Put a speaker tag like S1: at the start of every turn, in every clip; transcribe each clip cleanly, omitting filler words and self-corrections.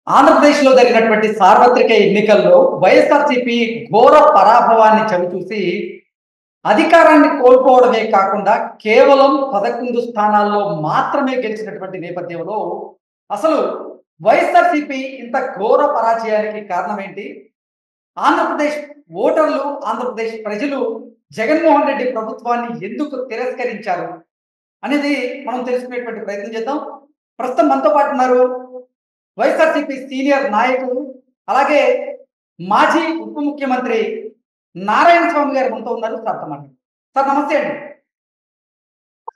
S1: ఆంధ్రప్రదేశ్‌లో జరిగినటువంటి సార్వత్రిక ఎన్నికల్లో వైఎస్ఆర్‌సీపీ ఘోర పరాభవాన్ని చవిచూసి, అధికారాన్ని కోల్పోవడమే కాకుండా కేవలం 11 స్థానాల్లో మాత్రమే గెలిచినటువంటి నేపథ్యంలో, అసలు వైఎస్ఆర్‌సీపీ ఇంత ఘోర పరాజయానికి కారణమేంటి? ఆంధ్రప్రదేశ్ ఓటర్లు, ఆంధ్రప్రదేశ్ ప్రజలు జగన్మోహన్ రెడ్డి ప్రభుత్వాన్ని ఎందుకు తిరస్కరించారు? అనేది మనం తెలుసుకునేటువంటి ప్రయత్నం చేద్దాం. ప్రస్తుతం మనతో పాటు ఉన్నారు వైఎస్ఆర్‌సీపీ సీనియర్ నాయకులు, అలాగే మాజీ ఉప ముఖ్యమంత్రి నారాయణ స్వామి గారు మనతో ఉన్నారు. సార్‌తో మాట్లాడదాం. సార్ నమస్తే అండి.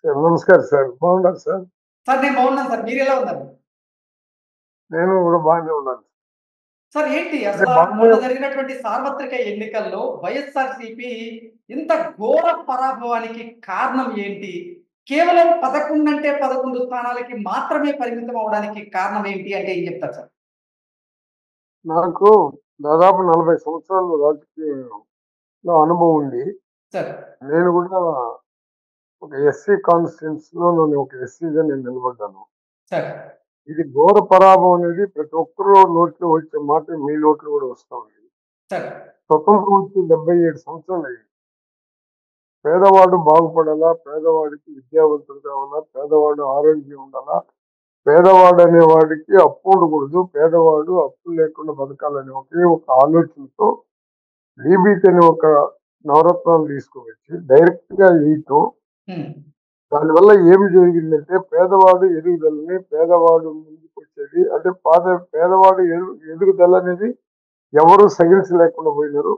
S2: సార్ నమస్కారం సార్. బాగున్నారు సార్?
S1: సార్ నేను బాగున్నాను సార్. మీరెలా ఉన్నారు?
S2: నేను కూడా బాగానే ఉన్నాను.
S1: సార్ ఏంటి
S2: అంటే
S1: అసల
S2: బాగానే
S1: మొన్న జరిగినటువంటి సార్వత్రిక ఎన్నికల్లో వైఎస్ఆర్‌సీపీ ఇంత ఘోర పరాభవానికి కారణం ఏంటి? కేవలం 11 అంటే 11 స్థానాలకి మాత్రమే పరిమితం అవ్వడానికి కారణం ఏంటి అంటే ఏం చెప్తారు సార్?
S2: నాకు దాదాపు 40 సంవత్సరాలు రాజకీయంలో అనుభవం ఉంది.
S1: సార్.
S2: నేను కూడా ఒక ఎస్సీ కాన్స్టిట్యున్సీలో నేను ఒక ఎస్సీగా నేను నిలబడ్డాను.
S1: సార్.
S2: ఇది ఘోర పరాభవం అనేది ప్రతి ఒక్కరు నోట్లో వచ్చే మాట మీ నోట్లో కూడా వస్తా ఉంది.
S1: సార్.
S2: స్వతంత్రం వచ్చి 77 సంవత్సరాలు అయింది. పేదవాడు బాగుపడాలా, పేదవాడికి విద్యావంతుడు కావాలా, పేదవాడు ఆరోగ్యం ఉండాలా, పేదవాడు అనేవాడికి అప్పు ఉండకూడదు, పేదవాడు అప్పులు లేకుండా బతకాలనే ఒకే ఒక ఆలోచనతో డీబీటీ అనే ఒక నవరత్నాలు తీసుకువచ్చి డైరెక్ట్ గా వేయటం.
S1: హ్మ్.
S2: దానివల్ల ఏం జరిగిందంటే పేదవాడు ఎదుగుదలని, పేదవాడు ముందుకు వచ్చేది అంటే పేదవాడు ఎదుగుదల అనేది ఎవరు సహించలేకుండా పోయినారు.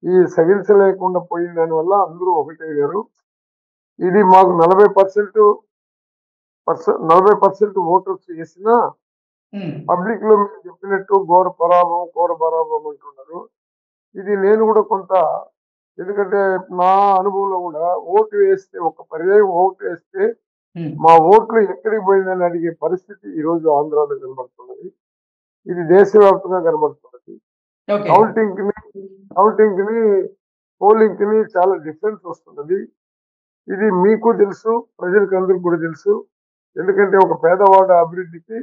S2: ఈ సహించలేకుండా పోయిన దానివల్ల అందరూ ఒకటయ్యారు. ఇది మాకు 40% ఓటర్స్ వేసినా
S1: హ్మ్.
S2: పబ్లిక్ లో మీరు చెప్పినట్టు ఘోర పరాభవం అంటున్నారు. ఇది నేను కూడా కొంత, ఎందుకంటే నా అనుభవంలో కూడా ఓటు వేస్తే ఒక పర్యాయం ఓటు వేస్తే
S1: హ్మ్.
S2: మా ఓట్లు ఎక్కడికి పోయిందని అడిగే పరిస్థితి ఈ రోజు ఆంధ్రాలో కనబడుతున్నది. ఇది దేశవ్యాప్తంగా కనబడుతున్నది.
S1: ఓకే.
S2: కౌంటింగ్ ని పోలింగ్ ని చాలా డిఫరెన్స్ వస్తున్నది. ఇది మీకు తెలుసు, ప్రజలకు అందరికి కూడా తెలుసు. ఎందుకంటే ఒక పేదవాడి అభివృద్ధికి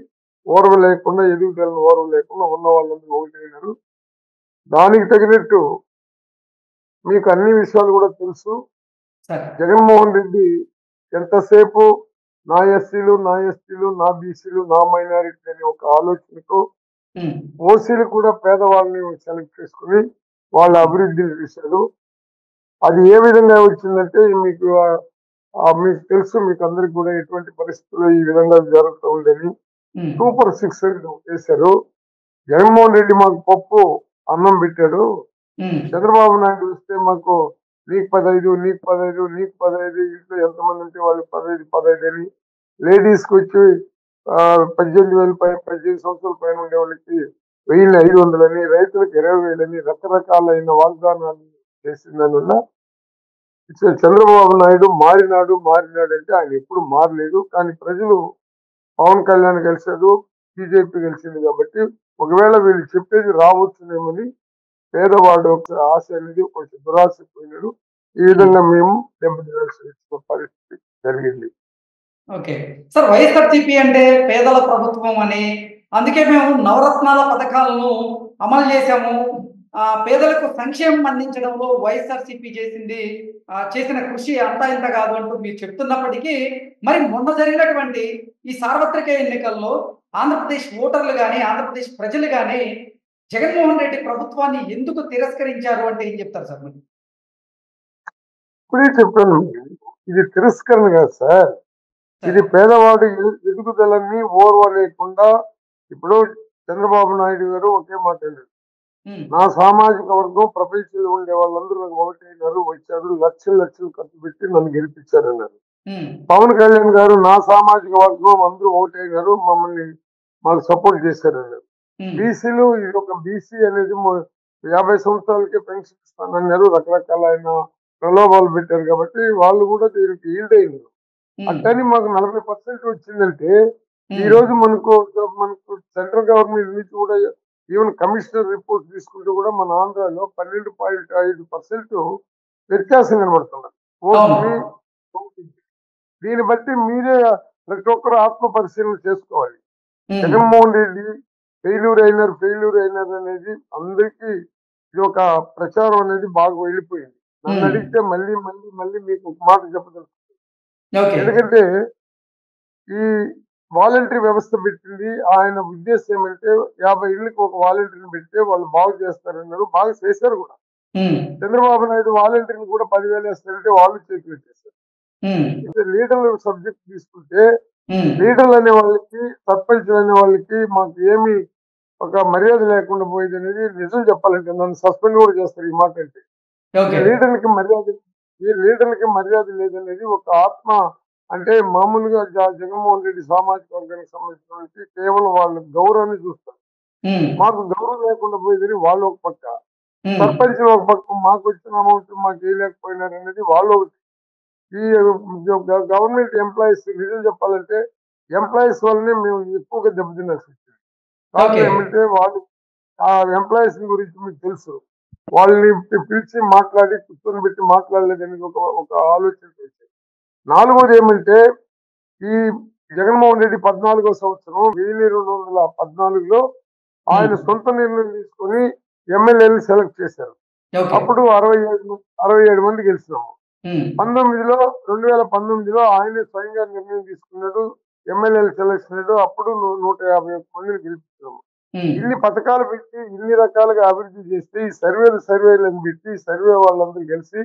S2: ఓర్వ లేకుండా, ఎదుగుదలను ఓర్వ లేకుండా ఉన్న వాళ్ళందరూ ఒకటైనారు. దానికి తగినట్టు మీకు అన్ని విషయాలు కూడా తెలుసు.
S1: సార్.
S2: జగన్మోహన్ రెడ్డి ఎంతసేపు నా ఎస్సీలు, నా ఎస్టీలు, నా బీసీలు, నా మైనారిటీ అనే ఒక ఆలోచనతో
S1: హ్మ్.
S2: ఓసీలు కూడా పేదవాళ్ళని సెలెక్ట్ చేసుకుని వాళ్ళ అభివృద్ధిని చూశారు. అది ఏ విధంగా వచ్చిందంటే మీకు తెలుసు, మీకు అందరికి కూడా ఎటువంటి పరిస్థితుల్లో ఈ విధంగా జరుగుతూ ఉందని
S1: హ్మ్.
S2: సూపర్ 6 చేశారు. జగన్మోహన్ రెడ్డి మాకు పప్పు అన్నం పెట్టాడు.
S1: హ్మ్.
S2: చంద్రబాబు నాయుడు వస్తే మాకు నీకు 15, నీకు 15, నీకు 15, ఇంట్లో ఎంతమంది ఉంటే వాళ్ళకి 15 అని, లేడీస్ కి వచ్చి 18 సంవత్సరాల పైన ఉండే వాళ్ళకి 1500 అని, రైతులకు 20,000 అని రకరకాలైన వాగ్దానాలు చేసిన దానివల్ల చంద్రబాబు నాయుడు మారినాడు అంటే ఆయన ఎప్పుడు మారలేదు. కానీ ప్రజలు పవన్ కళ్యాణ్ గెలిచాడు, బీజేపీ గెలిచింది కాబట్టి ఒకవేళ వీళ్ళు చెప్పేది రావచ్చునేమని పేదవాడు ఒక ఆశ అనేది కొంచెం దురాశ పోయినాడు. ఈ విధంగా మేము దెబ్బతినాల్సిన పరిస్థితి జరిగింది.
S1: ఓకే. సార్ వైఎస్ఆర్‌సీపీ అంటే పేదల ప్రభుత్వం అని, అందుకే మేము నవరత్నాల పథకాలను అమలు చేశాము. పేదలకు సంక్షేమం అందించడంలో వైఎస్ఆర్‌సీపీ చేసిన కృషి అంతా ఇంత కాదు అంటూ మీరు చెప్తున్నప్పటికీ, మరి మొన్న జరిగినటువంటి ఈ సార్వత్రిక ఎన్నికల్లో ఆంధ్రప్రదేశ్ ఓటర్లు గాని, ఆంధ్రప్రదేశ్ ప్రజలు గాని జగన్మోహన్ రెడ్డి ప్రభుత్వాన్ని ఎందుకు తిరస్కరించారు అంటే ఏం చెప్తారు సార్ మరి?
S2: ఇప్పుడే చెప్పాను, ఇది తిరస్కరణ కాదు సార్. ఇది పేదవాడి ఎదుగుదలని ఓర్వ లేకుండా. ఇప్పుడు చంద్రబాబు నాయుడు గారు ఒకే మాట అన్నారు,
S1: హ్మ్.
S2: నా సామాజిక వర్గం ప్రపంచంలో ఉండే వాళ్ళందరూ నాకు ఒకటైనారు, వచ్చారు, లక్షలు ఖర్చు పెట్టి నన్ను గెలిపించారన్నారు.
S1: హ్మ్.
S2: పవన్ కళ్యాణ్ గారు నా సామాజిక వర్గం అందరూ ఒకటైనారు, మాకు సపోర్ట్ చేశారన్నారు.
S1: హ్మ్.
S2: బీసీలు, ఇది ఒక బీసీ అనేది 50 సంవత్సరాలకే పెన్షన్ ఇస్తానన్నారు, రకరకాలైన ప్రలోభాలు పెట్టారు కాబట్టి వాళ్ళు కూడా దీనికి ఈల్డ్ అయినారు.
S1: హ్మ్.
S2: అట్టని మాకు 40% వచ్చిందంటే ఈ
S1: హ్మ్.
S2: రోజు మనకు సెంట్రల్ గవర్నమెంట్ నుంచి కూడా ఈవెన్ కమిషనర్ రిపోర్ట్ తీసుకుంటే కూడా మన ఆంధ్రాలో 12.5% వ్యత్యాసం కనబడుతున్నది ఓటుని. దీన్ని బట్టి మీరే ప్రతి ఒక్కరు ఆత్మ పరిశీలన చేసుకోవాలి.
S1: హ్మ్.
S2: జగన్మోహన్ రెడ్డి ఫెయిల్యూర్ అయినారు అనేది అందరికీ ఇది ఒక ప్రచారం అనేది బాగా వెళ్ళిపోయింది. నన్ను
S1: ఉమ్,
S2: అడిగితే మళ్ళీ మళ్ళీ మళ్ళీ మీకు ఒక మాట చెప్పదలుచుకున్నాను.
S1: ఓకే.
S2: ఎందుకంటే ఈ వాలంటరీ వ్యవస్థ పెట్టింది ఆయన ఉద్దేశం ఏమంటే 50 ఇళ్ళకి ఒక వాలంటీర్ని పెడితే వాళ్ళు బాగు చేస్తారన్నారు. బాగా చేశారు కూడా.
S1: ఉమ్,
S2: చంద్రబాబు నాయుడు వాలంటీర్ని కూడా 10,000 వేస్తారంటే వాళ్ళు చేతులు ఎత్తేశారు.
S1: ఉమ్,
S2: ఇక లీడర్ల సబ్జెక్ట్ తీసుకుంటే
S1: ఉమ్,
S2: లీడర్లు అనే వాళ్ళకి, సర్పంచ్లు అనే వాళ్ళకి మాకు ఏమి ఒక మర్యాద లేకుండా పోయేది అనేది నిజం చెప్పాలంటే నన్ను సస్పెండ్ కూడా చేస్తారు ఈ మాట అంటే. ఈ
S1: ఓకే.
S2: లీడర్లకి మర్యాద ఈ లీడర్లకి మర్యాద లేదనేది ఒక ఆత్మ అంటే మామూలుగా జగన్మోహన్ రెడ్డి సామాజిక వర్గానికి సంబంధించినటువంటి కేవలం వాళ్ళ గౌరవాన్ని చూస్తారు.
S1: ఉమ్,
S2: మాకు గౌరవం లేకుండా పోయేదని వాళ్ళు ఒక పక్క,
S1: ఉమ్,
S2: సర్పంచ్ ఒక పక్క మాకు వచ్చిన అమౌంట్ మాకు వేయలేకపోయినారు అనేది వాళ్ళు ఒకటి. ఈ గవర్నమెంట్ ఎంప్లాయీస్ నిజం చెప్పాలంటే ఎంప్లాయీస్ వల్లనే మేము ఎక్కువగా దెబ్బతిన్నాల్సి వచ్చింది. కారణం
S1: ఓకే.
S2: ఏమంటే వాళ్ళు ఆ ఎంప్లాయీస్ గురించి మీకు తెలుసు. వాళ్ళని పిలిచి మాట్లాడి కూర్చొని పెట్టి మాట్లాడలేదని ఒక ఒక ఆలోచన చేశారు. నాలుగోది ఏమంటే ఈ జగన్మోహన్ రెడ్డి 14వ సంవత్సరం 1214లో ఆయన
S1: ఉమ్,
S2: సొంత నిర్ణయం తీసుకొని ఎమ్మెల్యేలు సెలెక్ట్ చేశారు.
S1: ఓకే.
S2: అప్పుడు 67 మంది గెలిచినాము.
S1: ఉమ్,
S2: 2019లో ఆయనే స్వయంగా నిర్ణయం తీసుకున్నాడు. ఎమ్మెల్యేలు సెలెక్షన్ అయ్యాడు. అప్పుడు 151 మందిని గెలిపించాము.
S1: ఉమ్,
S2: ఇన్ని పథకాలు పెట్టి ఇన్ని రకాలుగా అభివృద్ధి చేస్తే ఈ సర్వేలను పెట్టి సర్వే వాళ్ళందరూ కలిసి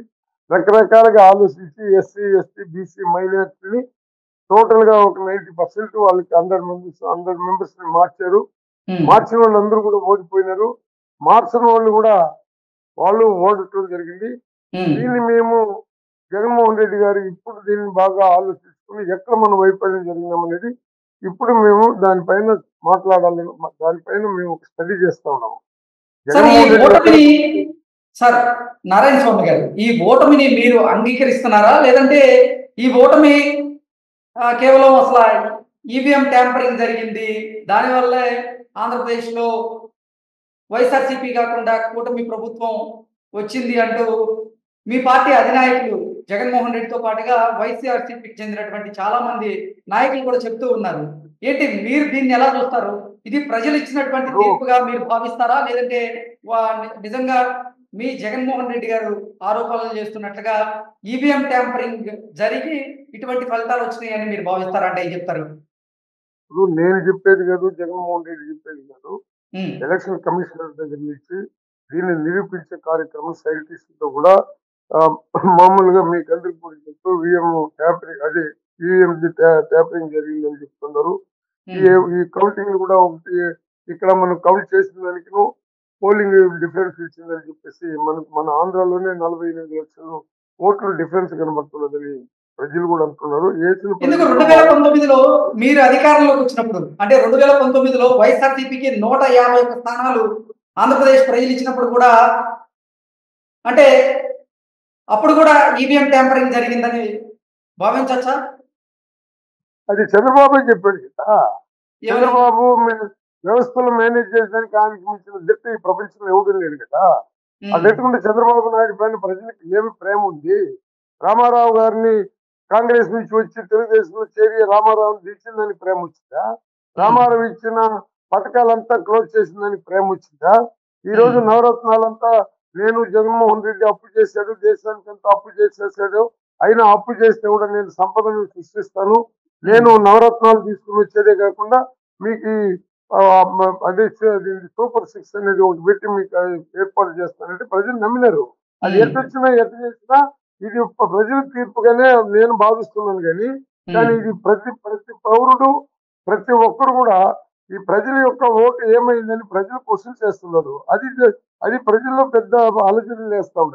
S2: రకరకాలుగా ఆలోచించి ఎస్సీ, ఎస్టీ, బీసీ మైనార్టీని టోటల్ గా ఒక 90% వాళ్ళకి అందరు మెంబర్స్ ని మార్చారు.
S1: ఉమ్,
S2: మార్చిన వాళ్ళందరూ కూడా ఓడిపోయినారు. మార్చిన వాళ్ళు కూడా వాళ్ళు ఓడటం జరిగింది.
S1: ఉమ్.
S2: దీన్ని మేము జగన్మోహన్ రెడ్డి గారు ఇప్పుడు దీన్ని బాగా ఆలోచించుకుని ఎక్కడ మనం వైఫల్యం జరిగినామనేది ఇప్పుడు మేము దానిపైన మాట్లాడాలని దానిపైన మేము ఒక స్టడీ చేస్తా ఉన్నాము.
S1: సార్, ఈ
S2: జగన్మోహన్ రెడ్డి ఎక్కడ
S1: ఓటమిని సార్ నారాయణ స్వామి గారు, ఈ ఓటమిని మీరు అంగీకరిస్తున్నారా, లేదంటే ఈ ఓటమి కేవలం అసలు ఈవీఎం ట్యాంపరింగ్ జరిగింది, దానివల్లే ఆంధ్రప్రదేశ్లో వైఎస్ఆర్సీపీ కాకుండా కూటమి ప్రభుత్వం వచ్చింది అంటూ మీ పార్టీ అధినాయకులు జగన్మోహన్ రెడ్డితో పాటుగా వైఎస్ఆర్సీపీకి చెందినటువంటి చాలా మంది నాయకులు కూడా చెప్తూ ఉన్నారు. ఏంటి, మీరు దీన్ని ఎలా చూస్తారు? ఇది ప్రజలు ఇచ్చినటువంటి
S2: ఇప్పుడు
S1: తీర్పుగా మీరు భావిస్తారా, లేదంటే నిజంగా మీ జగన్మోహన్ రెడ్డి గారు ఆరోపణలు చేస్తున్నట్లుగా ఈవీఎం ట్యాంపరింగ్ జరిగి ఇటువంటి ఫలితాలు వచ్చినాయని మీరు భావిస్తారా? అంటే ఏం చెప్తారు?
S2: ఇప్పుడు నేను చెప్పేది కాదు, జగన్మోహన్ రెడ్డి చెప్పేది కాదు.
S1: ఉమ్,
S2: ఎలక్షన్ కమిషనర్ దగ్గర నుంచి దీన్ని నిరూపించే కార్యక్రమం సైంటిస్టులతో కూడా ఆ, మామూలుగా మీకు అందరికి కూడా చెప్తూ ఈవీఎం ట్యాపరింగ్ అదే ఈవీఎం ట్యాపరింగ్ జరిగిందని చెప్తున్నారు. ఈ
S1: ఉమ్,
S2: ఈ కౌంటింగ్ కూడా ఒకటి ఇక్కడ మనం కౌంట్ చేసిన దానికి పోలింగ్ డిఫరెన్స్ ఇచ్చిందని చెప్పేసి మన ఆంధ్రాలోనే 48 లక్షలు ఓట్ల డిఫరెన్స్ కనబడుతున్నదని ప్రజలు కూడా అంటున్నారు. వేసిన
S1: ఎందుకు
S2: ప్రజలు కూడా
S1: 2019లో మీరు అధికారంలోకి వచ్చినప్పుడు, అంటే 2019లో వైఎస్ఆర్సీపీకి 151 స్థానాలు ఆంధ్రప్రదేశ్ ప్రజలు ఇచ్చినప్పుడు కూడా, అంటే అప్పుడు కూడా ఈవీఎం ట్యాంపరింగ్ జరిగిందని భావించవచ్చా?
S2: అది చంద్రబాబు చెప్పాడు కదా.
S1: ఏమని?
S2: చంద్రబాబు వ్యవస్థలు మేనేజ్ చేయడానికి ఆయనకి మించిన దిట్ట ఈ ప్రపంచంలో ఎవడు లేడు కదా. ఆ
S1: ఉమ్,
S2: దిట్టుకుంటే చంద్రబాబు నాయుడు పైన ప్రజలకు ఏమి ప్రేమ ఉంది? రామారావు గారిని కాంగ్రెస్ నుంచి వచ్చి తెలుగుదేశంలో చేరి రామారావుని దించిందని ప్రేమ వచ్చిందా?
S1: ఉమ్,
S2: రామారావు ఇచ్చిన పథకాలంతా క్లోజ్ చేసిందని ప్రేమ వచ్చిందా? ఈ రోజు
S1: ఉమ్,
S2: నవరత్నాలంతా నేను జగన్మోహన్ రెడ్డి అప్పు చేశాడు, దేశానికి అంతా అప్పు చేసేసాడు, అయినా అప్పు చేస్తే కూడా నేను సంపదను సృష్టిస్తాను, నేను
S1: ఉమ్,
S2: నవరత్నాలు తీసుకుని వచ్చేదే కాకుండా మీకు అదే సూపర్ 6 అనేది ఒకటి పెట్టి మీకు ఏర్పాటు చేస్తానంటే ప్రజలు నమ్మినారు. అది
S1: ఉమ్,
S2: ఎట్టొచ్చినా ఎట్ట చేసినా ఇది ప్రజల తీర్పుగానే నేను భావిస్తున్నాను కానీ
S1: ఉమ్,
S2: ఇది ప్రతి ప్రతి పౌరుడు ప్రతి ఒక్కరు కూడా ఈ ప్రజల యొక్క ఓటు ఏమైందని ప్రజలు క్వశ్చన్ చేస్తున్నారు. అది ప్రజల్లో పెద్ద ఆలోచనలు వేస్తా ఉన్నారు.